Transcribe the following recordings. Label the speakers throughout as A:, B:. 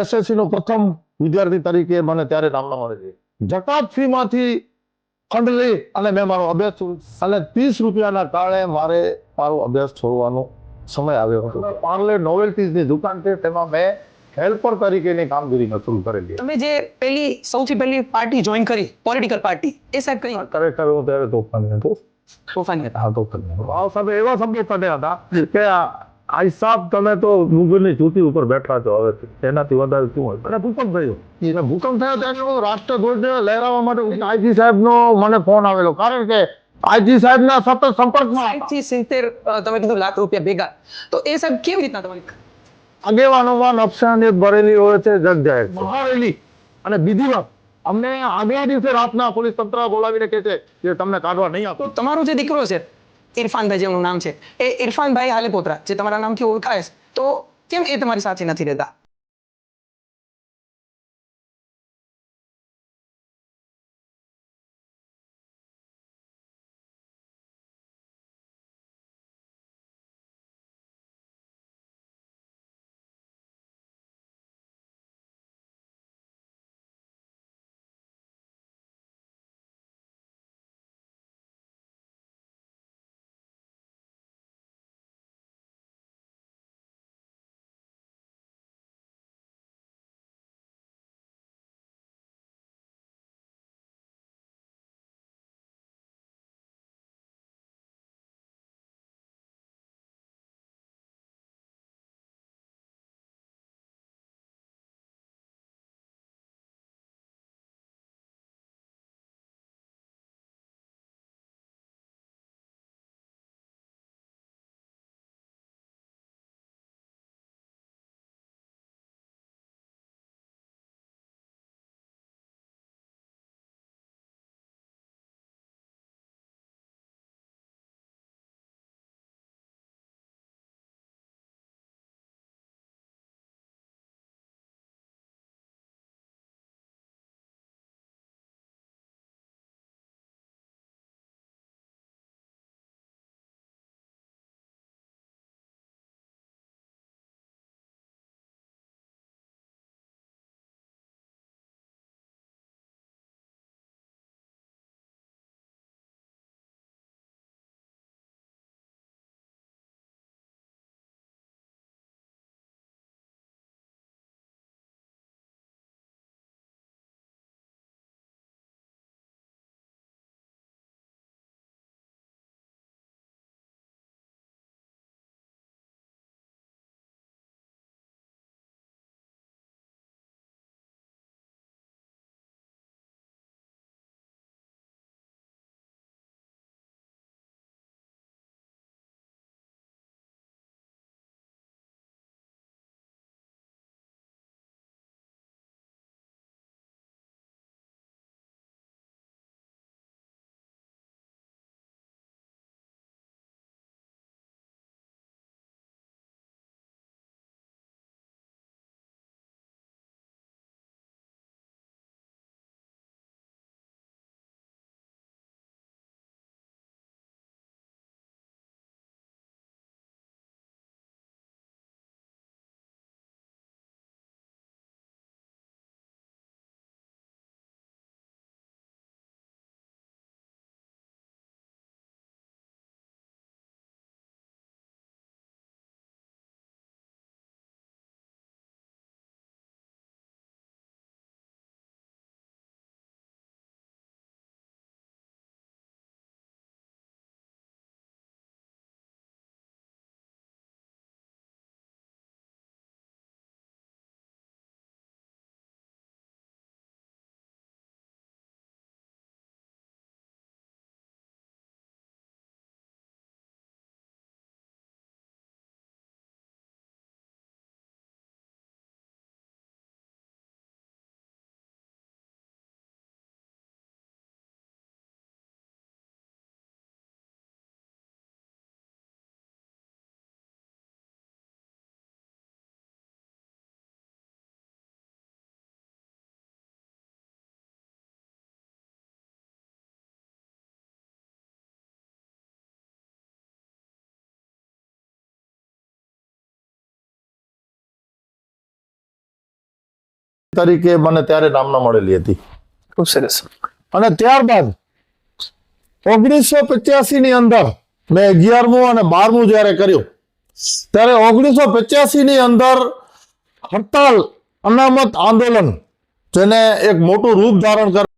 A: SSC નો પ્રથમ વિદ્યાર્થી તરીકે મને ત્યારે નામના મળે છે. જકાત ફી માંથી ફંડ લઈ અને મેં મારો અભ્યાસ અને 30 રૂપિયાના કારણે મારે મારો અભ્યાસ છોડવાનો સમય આવ્યો હતો. પાર્લે નોવેલ્ટીઝની દુકાન છે, તેમાં મેં હેલ્પર તરીકેની કામગીરી શરૂ કરેલી.
B: તમે જે સૌથી પહેલી પાર્ટી જોઈન કરી, પોલિટિકલ પાર્ટી, એ સાહેબ કઈ
A: ખરેખર હું ત્યારે તોફાની હતો.
B: તોફાની હતા?
A: હા, તોફાની હતો. આ સાહેબ એવા શબ્દો કાઢ્યા હતા કે આઈ સાહેબ તમે તો મુગલની ચૂંટી ઉપર બેઠા છો, હવે એનાથી વધારે શું હોય. અને ભૂકંપ થયો. ભૂકંપ થયો ત્યારે હું રાષ્ટ્રધ્વજ લહેરાવવા માટે આઈજી સાહેબનો મને ફોન આવેલો, કારણ કે આઈજી સાહેબના સતત સંપર્કમાં હતા.
B: 70 તમે કીધું લાખ રૂપિયા ભેગા, તો એ સાહેબ કેવી રીતના તમારી
A: આગેવાનોમાં નફસાનીયત ભરેલી હોય છે, જગજાહેર મહારેલી. અને બીજી વાત, અમને આગલા દિવસે રાતના પોલીસ તંત્ર બોલાવીને કહે છે કે તમને કાઢવા નહીં આપો.
B: તમારો જે દીકરો છે ઇરફાનભાઈ, જેમનું નામ છે, એ ઇરફાનભાઈ હાલેપોત્રા, જે તમારા નામથી ઓળખાય છે, તો કેમ એ તમારી સાથે નથી રહેતા?
A: તરીકે મને ત્યારે નામના મળેલી હતી.
B: ખૂબ સરસ.
A: અને ત્યારબાદ 1985 ની અંદર મેં 11મું અને 12મું જ્યારે કર્યું ત્યારે 1985 ની અંદર હડતાલ અનામત આંદોલન જેને એક મોટું રૂપ ધારણ કરે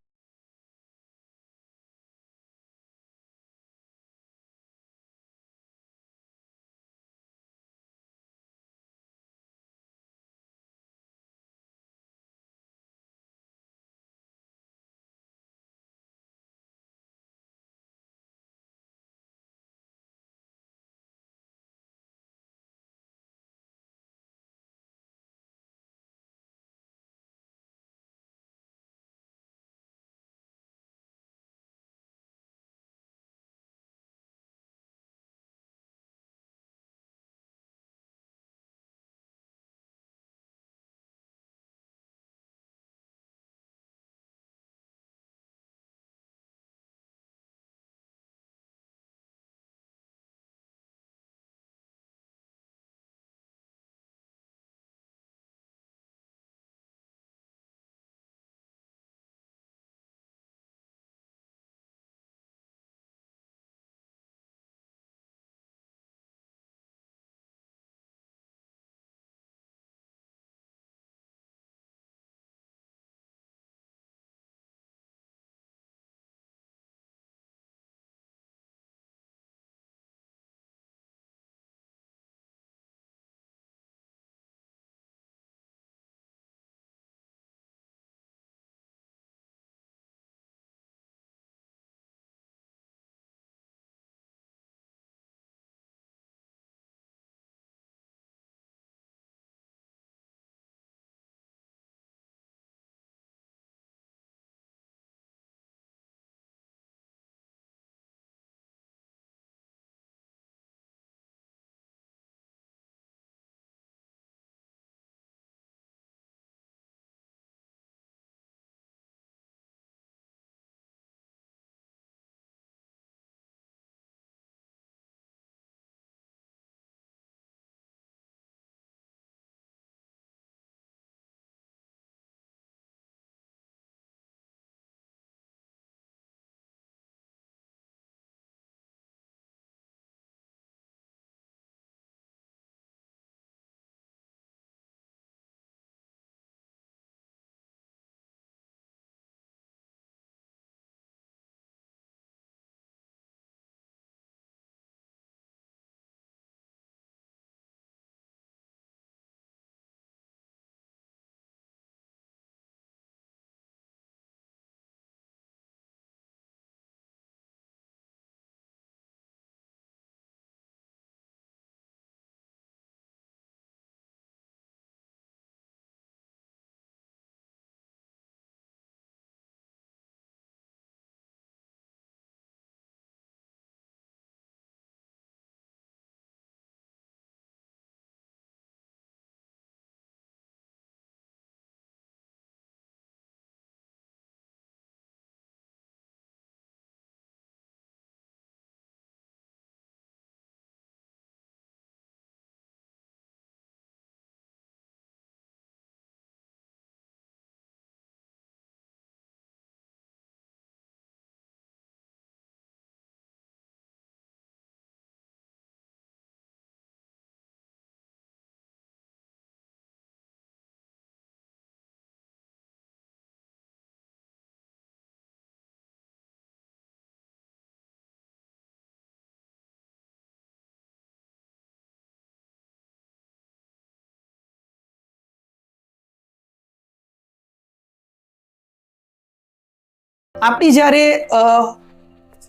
B: આપણી જ્યારે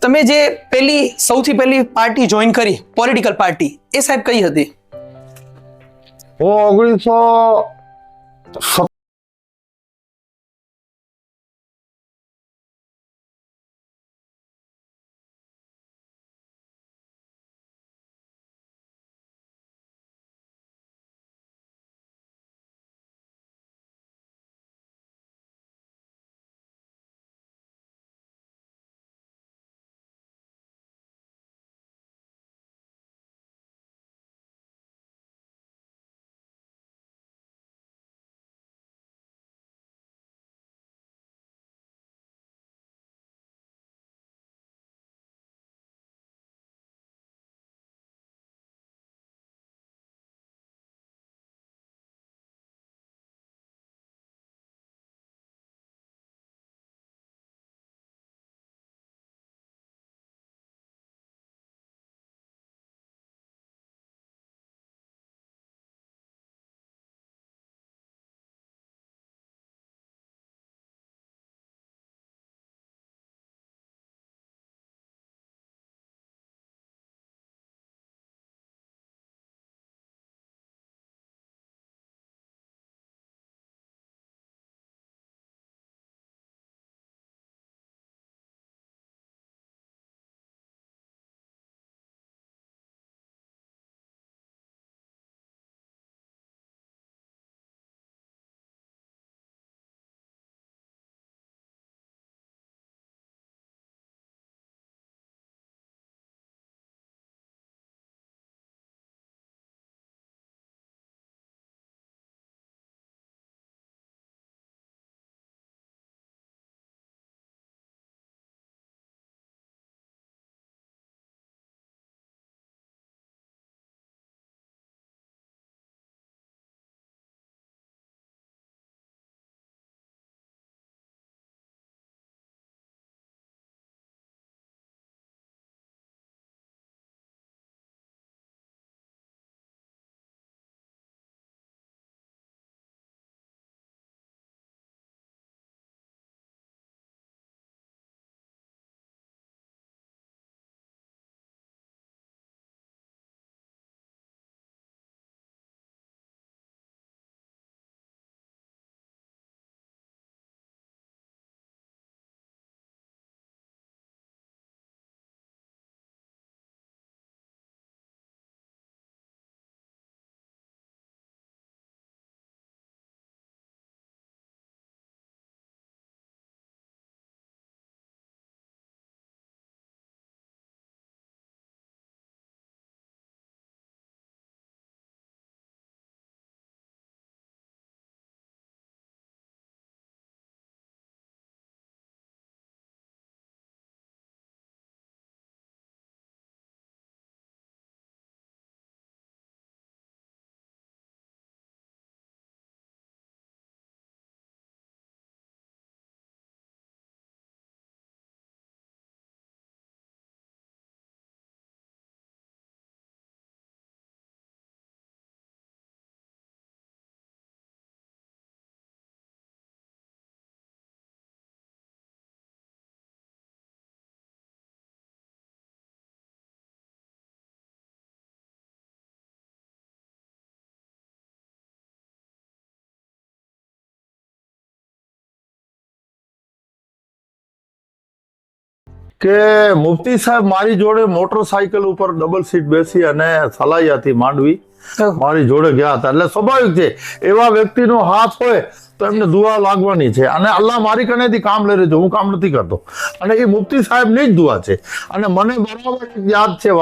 B: તમે જે સૌથી પહેલી પાર્ટી જોઈન કરી, પોલિટિકલ પાર્ટી, એ સાહેબ કઈ હતી?
A: હું 19 કે મુફ્તી સાહેબ મારી જોડે મોટરસાયકલ ઉપર ડબલ સીટ બેસી અને સલાયાથી માંડવી મારી જોડે ગયા હતા. એટલે સ્વાભાવિક છે એવા વ્યક્તિનો હાથ હોય તો એમને દુઆ લાગવાની છે. અને અલ્લાહ મારી કનેથી કામ લઈ રહ્યો છે, હું કામ નથી કરતો. અને એ મુફ્તી સાહેબની જ દુઆ છે. અને મને બરાબર યાદ છે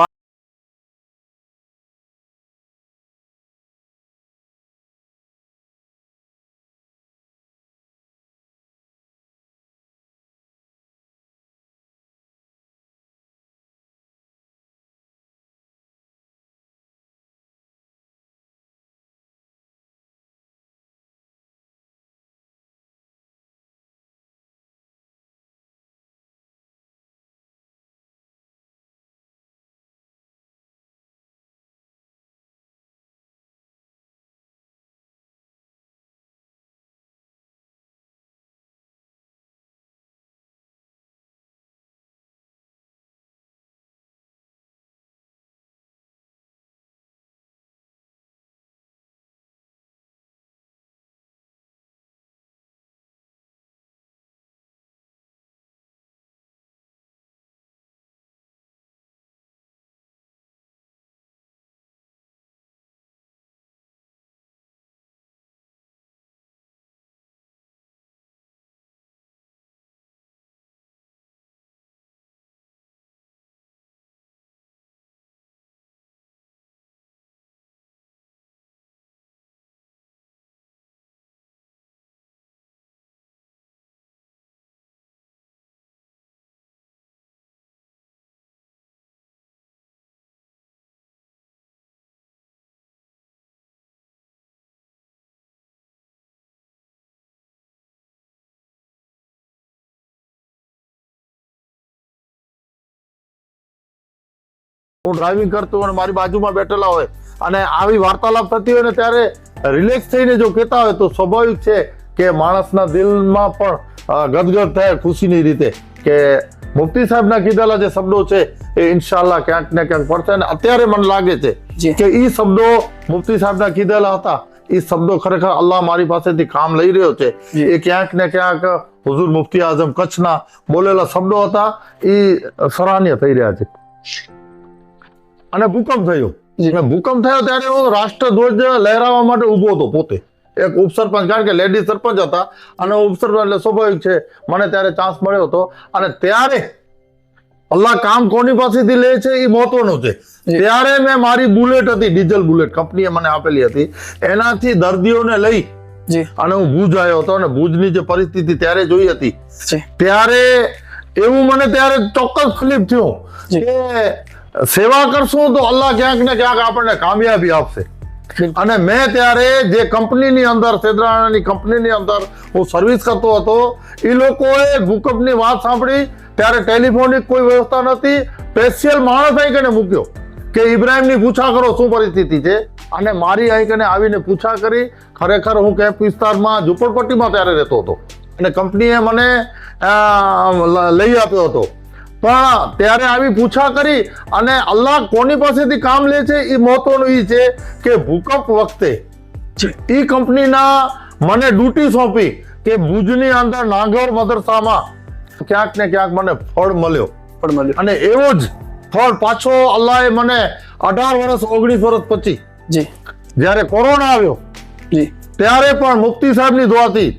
A: હું ડ્રાઇવિંગ કરતો અને મારી બાજુમાં બેઠેલા હોય અને આવી વાર્તાલાપ થતી હોય ને ત્યારે રિલેક્સ થઈને જો કહેતા હોય તો સ્વાભાવિક છે કે માણસના દિલમાં પણ ગદગદ થાય ખુશીની રીતે કે મુફ્તી સાહેબના કીધેલા જે શબ્દો છે એ ઇન્શાલ્લાહ ક્યાંક ને ક્યાંક પડશે. અને અત્યારે મને લાગે છે કે એ શબ્દો મુફ્તી સાહેબના કીધેલા હતા, એ શબ્દો ખરેખર અલ્લાહ મારી પાસેથી કામ લઈ રહ્યો છે. એ ક્યાંક ને ક્યાંક હુઝુર મુફ્તી આઝમ કચ્છના બોલેલા શબ્દો હતા, એ સરાહનીય થઈ રહ્યા છે. અને ભૂકંપ થયો, ભૂકંપ થયો ત્યારે હું રાષ્ટ્રધ્વજ લહેરાવવા માટે ઉભો હતો પોતે, એક ઉપસરપંચ, કારણ કે લેડી સરપંચ હતા અને ઉપસરપંચ એટલે સ્વાભાવિક છે મને ત્યારે ચાન્સ મળ્યો હતો. અને ત્યારે અલ્લાહ કામ કોની પાસેથી લે છે એ મહત્વનું છે. ત્યારે મેં મારી બુલેટ હતી, ડીઝલ બુલેટ કંપનીએ મને આપેલી હતી, એનાથી દર્દીઓને લઈ અને હું ભુજ આવ્યો હતો. અને ભુજની જે પરિસ્થિતિ ત્યારે જોઈ હતી, ત્યારે એવું મને ત્યારે ચોક્કસ ફિલિપ થયું કે સેવા કરશું તો અલ્લાહ ક્યાંક ને ક્યાંક આપણને કામયાબી આપશે. અને મેં ત્યારે જે કંપનીની અંદર, સેદરાણાની કંપનીની અંદર હું સર્વિસ કરતો હતો, એ લોકોએ ભૂકંપની વાત સાંભળી ત્યારે ટેલિફોનિક કોઈ વ્યવસ્થા નથી, સ્પેશિયલ માણસ અહીં કને મૂક્યો કે ઇબ્રાહિમની પૂછા કરો શું પરિસ્થિતિ છે. અને મારી અહીં કને આવીને પૂછા કરી. ખરેખર હું કેમ્પ વિસ્તારમાં ઝુંપડપટ્ટીમાં ત્યારે રહેતો હતો અને કંપનીએ મને લઈ આપ્યો હતો. પણ ત્યારે આવી પૂછા કરી અને અલ્લાહ કોની પાસેથી કામ લે છે એ મહત્વનું એ છે કે ભૂકંપ વખતે એ કંપનીના મને ડ્યુટી સોંપી કે ભુજની અંદર નાગોર મદરસામાં ક્યાંક ને ક્યાંક મને ફળ મળ્યો. અને એવો જ ફળ પાછો અલ્લાહે મને 18 વર્ષ 19 વર્ષ પછી જ્યારે કોરોના આવ્યો ત્યારે પણ મુફ્તી સાહેબની દુઆથી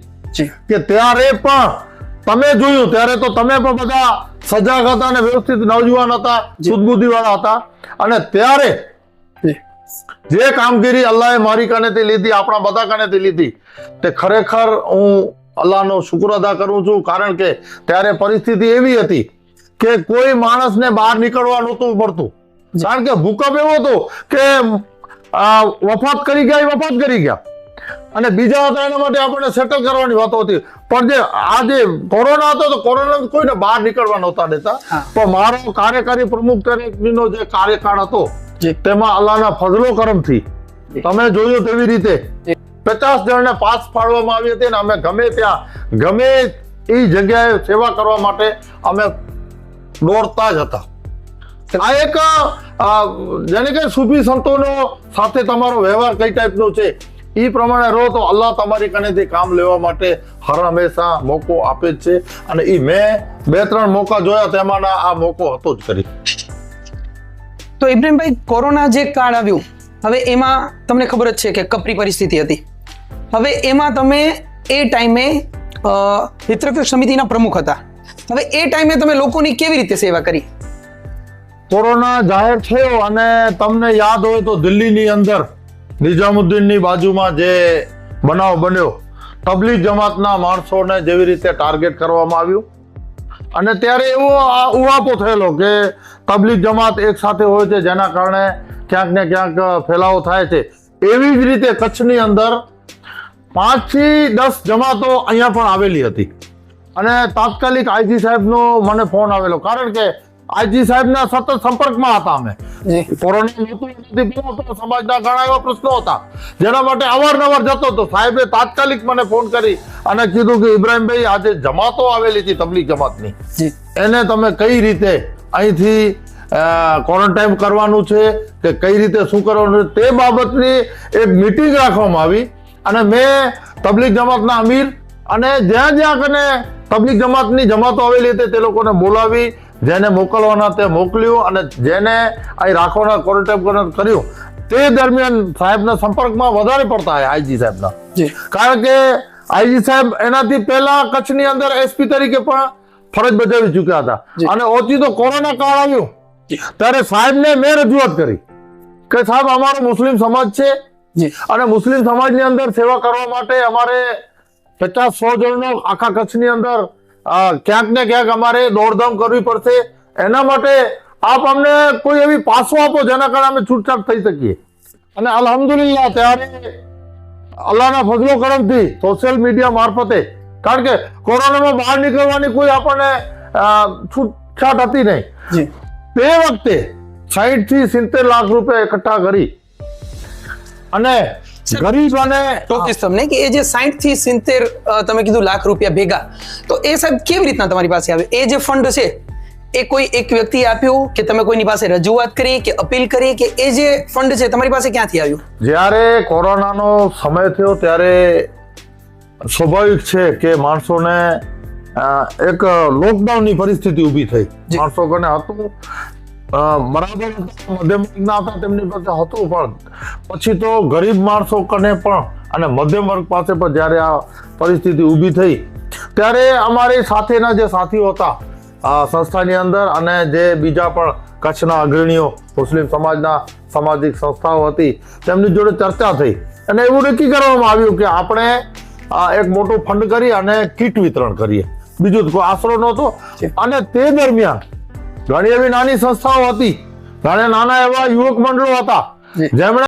A: કે ત્યારે પણ તમે જોયું, ત્યારે તો તમે પણ બધા સજાગ હતા અને વ્યવસ્થિત નવજુવાન હતા, સુદબુદ્ધિ વાળા હતા. અને ત્યારે જે કામગીરી અલ્લાહે મારી કનેથી લીધી, આપણા બધા કનેથી લીધી, તે ખરેખર હું અલ્લાહનો શુક્ર અદા કરું છું. કારણ કે ત્યારે પરિસ્થિતિ એવી હતી કે કોઈ માણસને બહાર નીકળવા નહોતું પડતું. કારણ કે ભૂકંપ એવો હતો કે વફાત કરી ગયા અને બીજા હતા એના માટે આપણે સેટલ કરવાની વાતો હતી. પણ જે આ જે કોરોના હતો તો કોરોના કોઈને બહાર નીકળવા નહોતા દેતા. પણ મારો કાર્યકારી પ્રમુખ તરીકેનો જે કાર્યકાળ હતો તેમાં અલ્લાહના ફજલો કરમથી તમે જોયું તેવી રીતે 50 જણને પાસ પાડવામાં આવી હતી અને અમે ગમે ત્યાં ગમે એ જગ્યાએ સેવા કરવા માટે અમે દોડતા જ હતા. આ એક જેને કે સૂફી સંતોનો સાથે તમારો વ્યવહાર કઈ ટાઈપનો છે એ પ્રમાણે રહો તો અલ્લાહ તમારી કનેથી કામ લેવા માટે હર હંમેશા મોકો આપે જ છે. અને એ મેં 2-3 મોકા જોયા તેમાંના આ મોકો હતો જ કરી.
B: તો ઇબ્રાહીમભાઈ, કોરોના જે કાળ આવ્યું, હવે એમાં તમને ખબર જ છે કે કપરી પરિસ્થિતિ હતી. હવે એમાં તમે એ ટાઈમે હિતરક્ષક સમિતિના પ્રમુખ હતા. હવે એ ટાઈમે તમે લોકોની કેવી રીતે સેવા કરી?
A: કોરોના જાહેર થયો અને તમને યાદ હોય તો દિલ્હીની અંદર નિઝામુદ્દીનની બાજુમાં જે બનાવ બન્યો, તબલીગ જમાતના માણસોને જેવી રીતે ટાર્ગેટ કરવામાં આવ્યું અને ત્યારે એવો ઉહાપો થયેલો કે તબલીગ જમાત એક સાથે હોય છે, જેના કારણે ક્યાંક ને ક્યાંક ફેલાવો થાય છે. એવી જ રીતે કચ્છની અંદર 5 થી 10 જમાતો અહીંયા પણ આવેલી હતી અને તાત્કાલિક આઈજી સાહેબનો મને ફોન આવેલો, કારણ કે આઈજી સાહેબના સતત સંપર્કમાં હતા અમે. કોરોના સમાજના ઘણા એવા પ્રશ્નો હતા જેના માટે અવારનવાર જતો હતો. સાહેબે તાત્કાલિક મને ફોન કરી અને કીધું કે ઇબ્રાહીમભાઈ, આજે જમાતો આવેલી હતી તબલીગ જમાતની, એને તમે કઈ રીતે અહીંથી ક્વોરન્ટાઇન કરવાનું છે કે કઈ રીતે શું કરવાનું છે, તે બાબતની એક મીટિંગ રાખવામાં આવી અને મેં તબલીગ જમાતના અમીર અને જ્યાં જ્યાં કને તબલીગ જમાતની જમાતો આવેલી હતી તે લોકોને બોલાવી, જેને મોકલવાના તે મોકલ્યું અને જેને અહીં રાખવાના ક્વોરન્ટાઇન કર્યું. તે દરમિયાન સાહેબના સંપર્કમાં વધારે પડતા આઈજી સાહેબના, કારણ કે આઈજી સાહેબ એનાથી પહેલા કચ્છની અંદર એસપી તરીકે પણ ફરજ બજાવી ચૂક્યા હતા અને ઓચિતો કોરોના કાળ આવ્યો ત્યારે સાહેબને મેં રજૂઆત કરી કે સાહેબ, અમારો મુસ્લિમ સમાજ છે અને મુસ્લિમ સમાજની અંદર સેવા કરવા માટે અમારે 50-100 જણનો આખા કચ્છની અંદર ક્યાંક ને ક્યાંક અમારે દોડધામ કરવી પડશે. એના માટે આપ અમને કોઈ એવી પાસો આપો જેના કારણે અમે છૂટછાટ થઈ શકીએ. અને અલ્હમ્દુલિલ્લાહ ત્યારે અલ્લાહના ફજલો કરમથી સોશિયલ મીડિયા મારફતે, કારણ કે કોરોનામાં બહાર નીકળવાની કોઈ આપણને છૂટછાટ હતી નહીં, તે વખતે 60 થી 70 લાખ રૂપિયા એકઠા કરી અને ગરીબ અને
B: ટોકીસ તમને કે એ જે 60 થી 70 તમે કીધું લાખ રૂપિયા ભેગા, તો એ સાહેબ કેવી રીતના તમારી પાસે આવે? એ જે ફંડ છે એ કોઈ એક વ્યક્તિ આપ્યું કે તમે કોઈની પાસે રજૂઆત કરી કે અપીલ કરી, કે એ જે ફંડ છે તમારી પાસે ક્યાંથી આવ્યું?
A: જ્યારે કોરોનાનો સમય થયો ત્યારે સ્વાભાવિક છે કે માણસોને એક લોકડાઉનની પરિસ્થિતિ ઊભી થઈ. માણસો કને હતું બરાબર, મધ્યમ વર્ગના હતા તેમની પાસે હતું, પણ પછી તો ગરીબ માણસો કને પણ અને મધ્યમ વર્ગ પાસે પણ જ્યારે આ પરિસ્થિતિ ઊભી થઈ ત્યારે અમારી સાથેના જે સાથીઓ હતા સંસ્થાની અંદર અને જે બીજા પણ કચ્છના અગ્રણીઓ મુસ્લિમ સમાજના સામાજિક સંસ્થાઓ હતી તેમની જોડે ચર્ચા થઈ અને એવું નક્કી કરવામાં આવ્યું કે આપણે એક મોટું ફંડ કરી અને કીટ વિતરણ કરીએ. બીજું કોઈ આશરો નહોતો. અને તે દરમિયાન ઘણી એવી નાની સંસ્થાઓ હતી, ઘણા નાના એવા યુવક મંડળો હતા જેમણે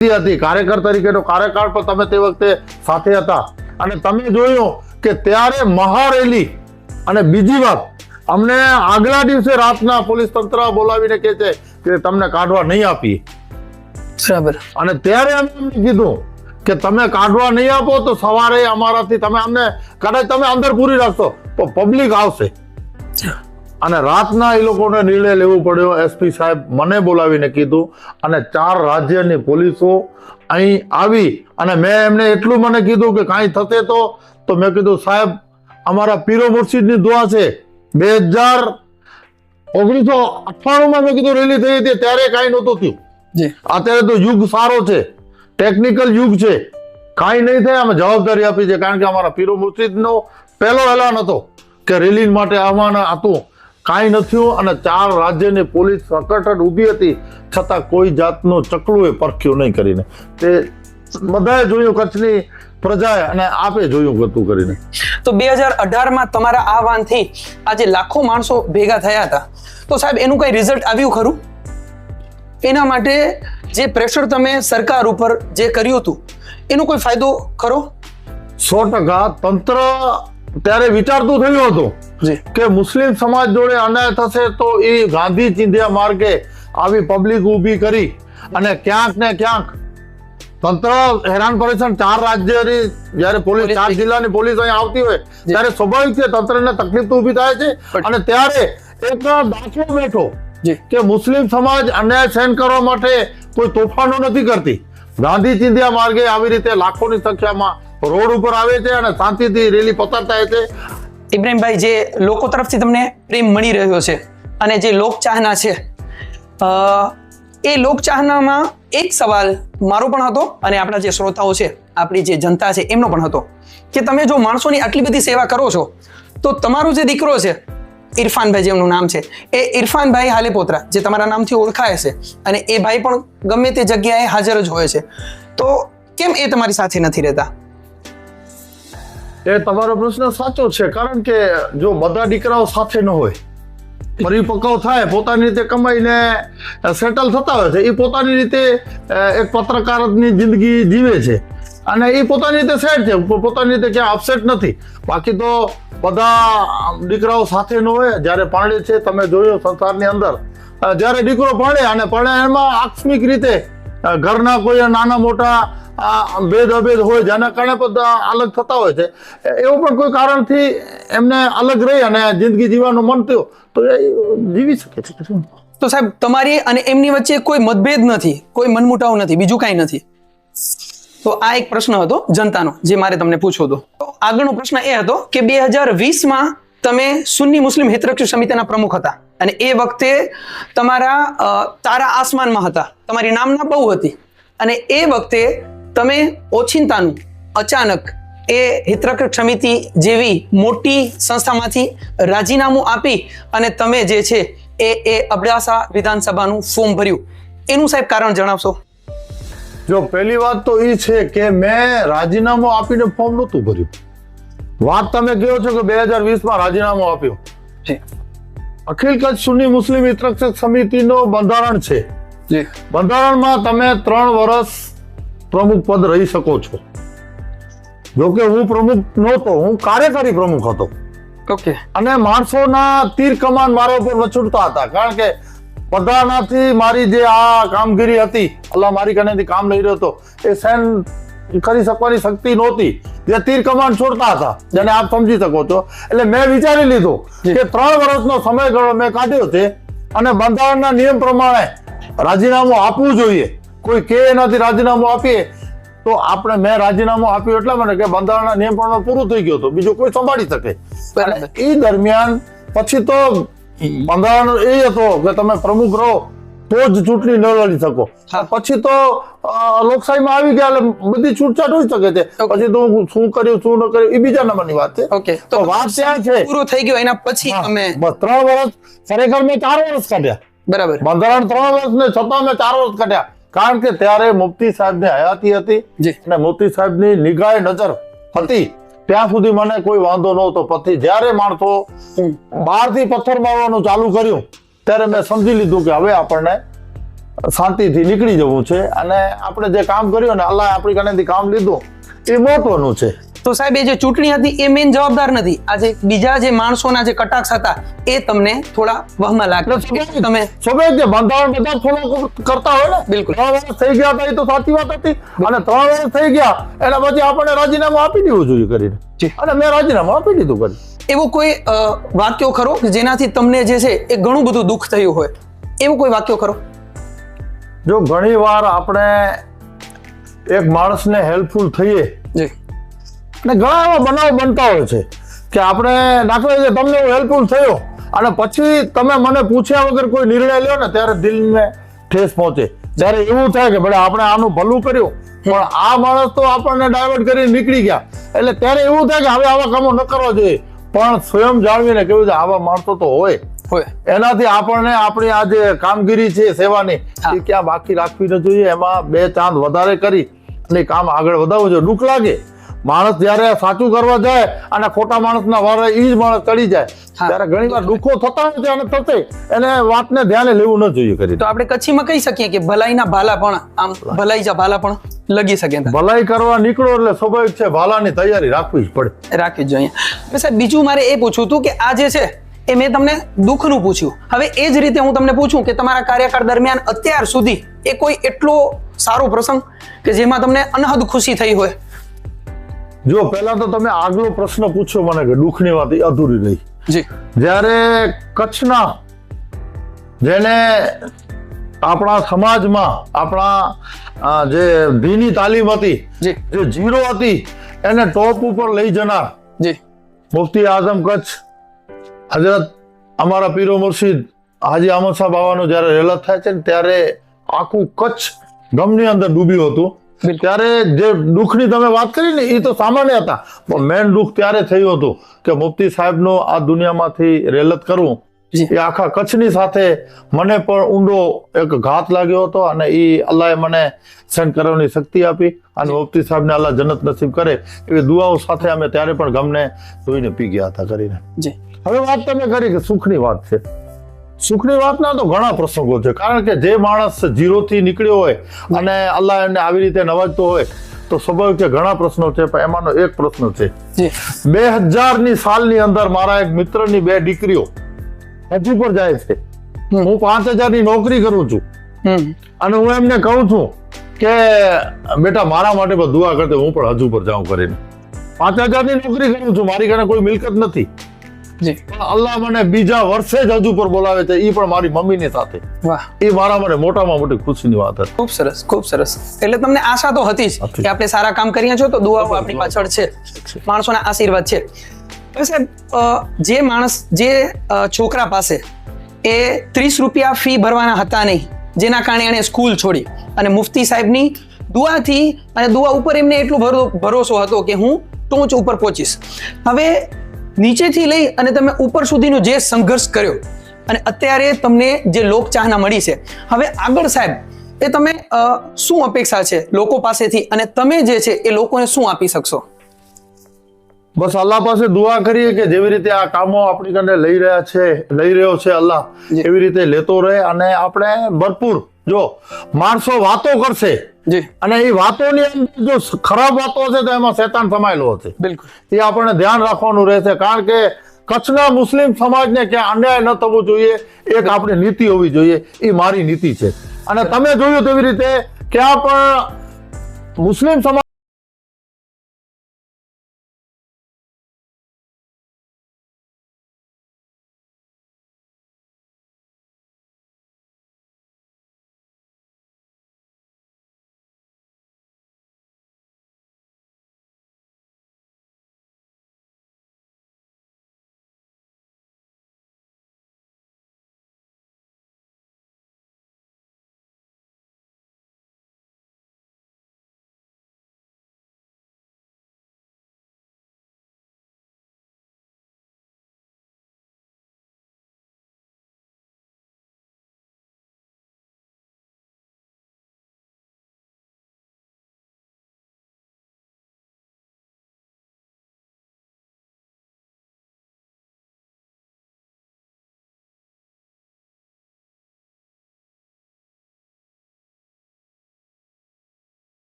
A: હતી, કાર્યકર તરીકેનો કાર્યકાળ પણ તમે તે વખતે સાથે હતા અને તમે જોયું કે ત્યારે મહારેલી અને બીજી વાત અમને આગલા દિવસે રાતના પોલીસ તંત્ર બોલાવીને કહે છે કે તમને કાઢવા નહીં આપીએ
B: બરાબર.
A: અને ત્યારે અમે એમને કીધું કે તમે કાઢવા નહીં આપો તો સવારે અમારાથી તમે અમને કદાચ તમે અંદર પૂરી રાખશો તો પબ્લિક આવશે. અને રાતના એ લોકોને નિર્ણય લેવો પડ્યો. એસપી સાહેબ મને બોલાવીને કીધું અને 4 રાજ્યની પોલીસો અહીં આવી અને મેં એમને એટલું મને કીધું કે કાંઈ થશે તો મેં કીધું સાહેબ અમારા પીરો મુર્શિદની દુઆ છે. 1998માં મેં કીધું રેલી થઈ હતી ત્યારે કાંઈ નહોતું થયું. અત્યારે તો યુગ સારો છે, ટેકનિકલ યુગ છે, કાંઈ નહીં થાય. અમે જવાબદારી આપી છે કારણ કે અમારા પીરો મુર્શિદનો પહેલો એલાન હતો કે રેલી માટે આવવાના હતું. કાંઈ નથી અને 4 રાજ્યની પોલીસ સકટટ ઊભી હતી છતાં કોઈ જાતનું ચકલું એ પરખ્યું નહીં કરીને. તે બધાએ જોયું, કચ્છની પ્રજાએ અને આપે જોયું ગતું કરીને.
B: તો 2018માં તમારા આહવાનથી આજે લાખો માણસો ભેગા થયા હતા, તો સાહેબ એનું કઈ રિઝલ્ટ આવ્યું ખરું? એના માટે જે પ્રેશર તમે સરકાર ઉપર જે કર્યું હતું એનો કોઈ ફાયદો ખરો?
A: 100% તંત્ર ત્યારે વિચારતું થયું હતું કે મુસ્લિમ સમાજ જોડે અન્યાય થશે તો એ ગાંધી ચિંધ્યા માર્ગે આવી પબ્લિક ઊભી કરી અને ક્યાંક ને ક્યાંક તંત્ર હેરાન પરેશાન. 4 રાજ્યની જયારે પોલીસ 4 જિલ્લાની પોલીસ અહીંયા આવતી હોય ત્યારે સ્વાભાવિક છે તંત્રને તકલીફ તો ઊભી થાય છે. અને ત્યારે એક દાખલો બેઠો કે મુસ્લિમ સમાજ અન્યાય સહન કરવા માટે કોઈ તોફાનો નથી કરતી. ગાંધી ચિંધ્યા માર્ગે આવી રીતે લાખોની સંખ્યામાં રોડ ઉપર આવે છે અને શાંતિથી રેલી પસાર થાય છે.
B: ઇબ્રાહીમભાઈ, જે લોકો તરફથી તમને પ્રેમ મળી રહ્યો છે અને જે લોકચાહના છે, એ લોકચાહનામાં એક સવાલ મારો પણ હતો અને આપણા જે શ્રોતાઓ છે, આપણી જે જનતા છે એમનો પણ હતો કે તમે જો માણસોની આટલી બધી સેવા કરો છો તો તમારો જે દીકરો છે ઇરફાનભાઈ, જેમનું નામ છે, એ ઇરફાનભાઈ હાલેપોત્રા, જે તમારા નામથી ઓળખાય છે અને એ ભાઈ પણ ગમે તે જગ્યાએ હાજર જ હોય છે, તો કેમ એ તમારી સાથે નથી રહેતા?
A: એ તમારો પ્રશ્ન સાચો છે કારણ કે જો બધા દીકરાઓ સાથે ન હોય, પરિપક્વ થાય, પોતાની રીતે કમાઈને સેટલ થતા હોય છે, એ પોતાની રીતે એક પત્રકારની જિંદગી જીવે છે અને એ પોતાની રીતે સેટ છે, પોતાની રીતે ક્યાં અપસેટ નથી. બાકી તો બધા દીકરાઓ સાથે ન હોય. જ્યારે પરણે છે તમે જોયું સંસારની અંદર જ્યારે દીકરો પરણે અને પરણે એમાં આકસ્મિક રીતે ઘરના કોઈ નાના મોટા ભેદ અભેદ હોય જેના કારણે બધા અલગ થતા હોય છે. એવું પણ કોઈ કારણથી એમને અલગ રહી અને જિંદગી જીવવાનું મન થયું તો એ જીવી શકે છે.
B: તો સાહેબ, તમારી અને એમની વચ્ચે કોઈ મતભેદ નથી, કોઈ મનમુટાવ નથી, બીજું કાંઈ નથી? તો આ એક પ્રશ્ન હતો જનતાનો જે મારે તમને પૂછવો હતો. તો આગળનો પ્રશ્ન એ હતો કે 2020માં તમે સુન્ની મુસ્લિમ હિતરક્ષક સમિતિના પ્રમુખ હતા અને એ વખતે તમારા તારા આસમાનમાં હતા, તમારી નામના બહુ હતી અને એ વખતે તમે ઓચિંતાનું અચાનક એ હિતરક્ષક સમિતિ જેવી મોટી સંસ્થામાંથી રાજીનામું આપી અને તમે જે છે એ અબડાસા વિધાનસભાનું ફોર્મ ભર્યું, એનું સાહેબ કારણ જણાવશો?
A: જો પહેલી વાત તો એ છે કે મેં રાજીનામું આપીને ફોર્મ નહોતું ભર્યું. વાત તમે કહો છો કે 2020માં રાજીનામું આપ્યું. અખિલ કચ્છ સુન્ની મુસ્લિમ હિતરક્ષક સમિતિનું બંધારણ છે. બંધારણમાં તમે 3 વર્ષ પ્રમુખ પદ રહી શકો છો. જોકે હું પ્રમુખ નહોતો, હું કાર્યકારી પ્રમુખ હતો.
B: ઓકે. અને
A: માણસોના તીર કમાન મારા ઉપર વછુડતા હતા કારણ કે બધાનાથી મારી જે આ કામગીરી હતી, અલ્લાહ મારી કનેથી કામ લઈ રહ્યો હતો, એ સહન કરી શકવાની શક્તિ નહોતી. જે તીર કમાન છોડતા હતા જેને આપ સમજી શકો છો. એટલે મેં વિચારી લીધું કે 3 વર્ષનો સમયગાળો મેં કાઢ્યો છે અને બંધારણના નિયમ પ્રમાણે રાજીનામું આપવું જોઈએ. કોઈ કે એનાથી રાજીનામું આપીએ તો મેં રાજીનામું આપ્યું એટલા માટે કે બંધારણના નિયમ પ્રમાણે પૂરું થઈ ગયું હતું, બીજું કોઈ સંભાળી શકે. એ દરમિયાન પછી તો બંધારણ એ હતો કે તમે પ્રમુખ રહો તો જ ચૂંટણી ન લડી શકો. પછી તો લોકશાહીમાં આવી ગયા એટલે બધી છૂટછાટ હોઈ શકે છે. પછી તો શું કર્યું શું ન કર્યું એ બીજા નંબરની વાત છે.
B: ઓકે,
A: તો વાત ત્યાં છે
B: પૂરું થઈ ગયું એના પછી અમે
A: બસ 3 વર્ષ, ખરેખર મેં 4 વર્ષ કાઢ્યા.
B: બરાબર.
A: બંધારણ 3 વર્ષ ને છતાં મેં 4 વર્ષ કાઢ્યા કારણ કે ત્યારે મુફ્તી સાહેબની હયાતી હતી અને મુફ્તી સાહેબની નિગાહે નજર હતી. ત્યાં સુધી મને કોઈ વાંધો નહોતો. પછી જ્યારે માણસો બહારથી પથ્થર મારવાનું ચાલુ કર્યું ત્યારે મેં સમજી લીધું કે હવે આપણને શાંતિથી નીકળી જવું છે અને આપણે જે કામ કર્યું ને અલ્લાહ આપણી કનેથી કામ લીધું એ મહત્વનું છે.
B: તો સાહેબ એ જે ચૂંટણી હતી એ મેઇન જવાબદાર નથી. આજે બીજા જે માણસોના જે કટાક્ષ હતા એ તમને થોડા વહમાં લાગ્યા. તમે
A: સ્વાભાવિક છે, બંધારણ બધા ફોલો કરતા હોય ને.
B: બિલકુલ.
A: 3 વર્ષ થઈ ગયા હતા એ તો સાચી વાત હતી અને 3 વર્ષ થઈ ગયા એના પછી આપણને રાજીનામું આપી દેવું જોઈએ કરીને અને મેં રાજીનામું આપી દીધું કરી.
B: એવો કોઈ વાક્યો ખરો કે જેનાથી તમને જે છે એ ઘણું બધું દુઃખ થયું હોય, એવો કોઈ વાક્યો ખરો?
A: જો ઘણી વાર આપણે એક માણસને હેલ્પફુલ થઈએ
B: જી
A: અને ઘણા એવા બનાવ બનતા હોય છે કે આપણે દાખલા તરીકે તમને હું હેલ્પફુલ થયો અને પછી તમે મને પૂછ્યા વગર કોઈ નિર્ણય લ્યો ને ત્યારે દિલને ઠેસ પહોંચે. ત્યારે એવું થાય કે ભાઈ આપણે આનું ભલું કર્યું પણ આ માણસ તો આપણને ડાયવર્ટ કરીને નીકળી ગયા, એટલે ત્યારે એવું થાય કે હવે આવા કામો ન કરવા જોઈએ. પણ સ્વયં જાળવીને કેવું છે આવા માણસો તો હોય, એનાથી આપણને આપણી આ જે કામગીરી છે સેવાની એ ક્યાં બાકી રાખવી ન જોઈએ. એમાં 2 ચાંદ વધારે કરી અને કામ આગળ વધારવું જોઈએ. દુઃખ લાગે માણસ જયારે સાચું કરવા જાય અને ખોટા માણસના વારે એ જ માણસ ચડી જાય ત્યારે ઘણી વાર દુઃખો થતા હોય છે અને થશે એને વાતને ધ્યાને લેવું ન જોઈએ કરી.
B: તો આપણે કચ્છીમાં કહી શકીએ કે ભલાઈના ભાલા પણ આમ ભલાઈ જા ભાલા પણ લગી શકે.
A: ભલાઈ કરવા નીકળો એટલે સ્વાભાવિક છે ભાલાની તૈયારી રાખવી જ પડે.
B: રાખવી જ જોઈએ. સાહેબ બીજું મારે એ પૂછવું હતું કે આ જે છે એ મેં તમને દુઃખનું પૂછ્યું, હવે એ જ રીતે હું તમને પૂછું કે તમારા કાર્યકાળ દરમિયાન અત્યાર સુધી એ કોઈ એટલો સારો પ્રસંગ કે જેમાં તમને અનહદ ખુશી થઈ હોય?
A: જો પહેલા તો તમે આગલો પ્રશ્ન પૂછ્યો મને કે દુઃખની વાત એ અધૂરી રહી.
B: જી. જ્યારે
A: કચ્છના જેને આપણા સમાજમાં આપણા જે દીની તાલીમ હતી જે 0 હતી એને ટોપ ઉપર લઈ જનાર
B: જી
A: મુફ્તી આઝમ કચ્છ હજરત અમારા પીરો મુર્શિદ હાજી અહમદ શાહ બાવાનો જ્યારે રેલત થાય છે ને ત્યારે આખું કચ્છ ગમની અંદર ડૂબ્યું હતું. ત્યારે જે દુઃખની તમે વાત કરી ને એ તો સામાન્ય હતા પણ મેન દુઃખ ત્યારે થયું હતું કે મુફ્તી સાહેબનો આ દુનિયામાંથી રેલત કરવું એ આખા કચ્છની સાથે મને પણ ઊંડો એક ઘાત લાગ્યો હતો અને એ અલ્લાહે મને સહન કરવાની શક્તિ આપી અને મુફ્તી સાહેબને અલ્લાહ જન્નત નસીબ કરે એવી દુઆઓ સાથે અમે ત્યારે પણ ગમને ધોઈને પી ગયા હતા કરીને. હવે વાત તમે કરી કે સુખની વાત છે. સુખની વાતના તો ઘણા પ્રસંગો છે કારણ કે જે માણસ 0 થી નીકળ્યો હોય અને અલ્લાહ એને આવી રીતે નવાજતો હોય તો સ્વાભાવિક છે ઘણા પ્રશ્નો છે પણ એમાંનો એક પ્રશ્ન છે 2000ની સાલની અંદર મારા એક મિત્રની 2 દીકરીઓ હજુ પર જાય છે. હું 5000ની નોકરી કરું છું અને હું એમને કહું છું કે બેટા મારા માટે પણ દુઆ કરતે હું પણ હજુ પર જાઉં કરીને. 5000ની નોકરી કરું છું, મારી ઘરે કોઈ મિલકત નથી. અલ્લાહ મને બીજા વર્ષે જ હજુ પર બોલાવે છે એ પણ મારી મમ્મીની સાથે.
B: વાહ,
A: એ મારા માટે મોટામાં મોટી ખુશીની વાત હતી.
B: ખૂબ સરસ, ખૂબ સરસ. એટલે તમને આશા તો હતી જ કે આપણે સારા કામ કર્યા છો તો દુઆઓ આપણી પાછળ છે, માણસોના આશીર્વાદ છે. હવે સાહેબ જે માણસ જે છોકરા પાસે એ 30 રૂપિયા ફી ભરવાના હતા નહીં જેના કારણે એણે સ્કૂલ છોડી અને મુફ્તી સાહેબની દુઆથી અને દુઆ ઉપર એમને એટલો ભરોસો હતો કે હું ટોચ ઉપર પહોંચીશ. હવે નીચેથી લઈ અને તમે ઉપર સુધીનો જે સંઘર્ષ કર્યો અને અત્યારે તમને જે લોકચાહના મળી છે, હવે આગળ સાહેબ એ તમે શું અપેક્ષા છે લોકો પાસેથી અને તમે જે છે એ લોકોને શું આપી શકશો?
A: બસ અલ્લાહ પાસે દુઆ કરીએ કે જેવી રીતે આ કામો આપણી કને લઈ રહ્યો છે અલ્લાહ એવી રીતે લેતો રહે અને આપણે ભરપૂર જો માણસો વાતો કરશે અને એ વાતોની અંદર જો ખરાબ વાતો હશે તો એમાં શૈતાન સમાયેલો હશે.
B: બિલકુલ.
A: એ આપણને ધ્યાન રાખવાનું રહેશે કારણ કે કચ્છના મુસ્લિમ સમાજને ક્યાં અન્યાય ન થવો જોઈએ એક આપણી નીતિ હોવી જોઈએ. એ મારી નીતિ છે અને તમે જોયું તેવી રીતે ક્યાં પણ મુસ્લિમ સમાજ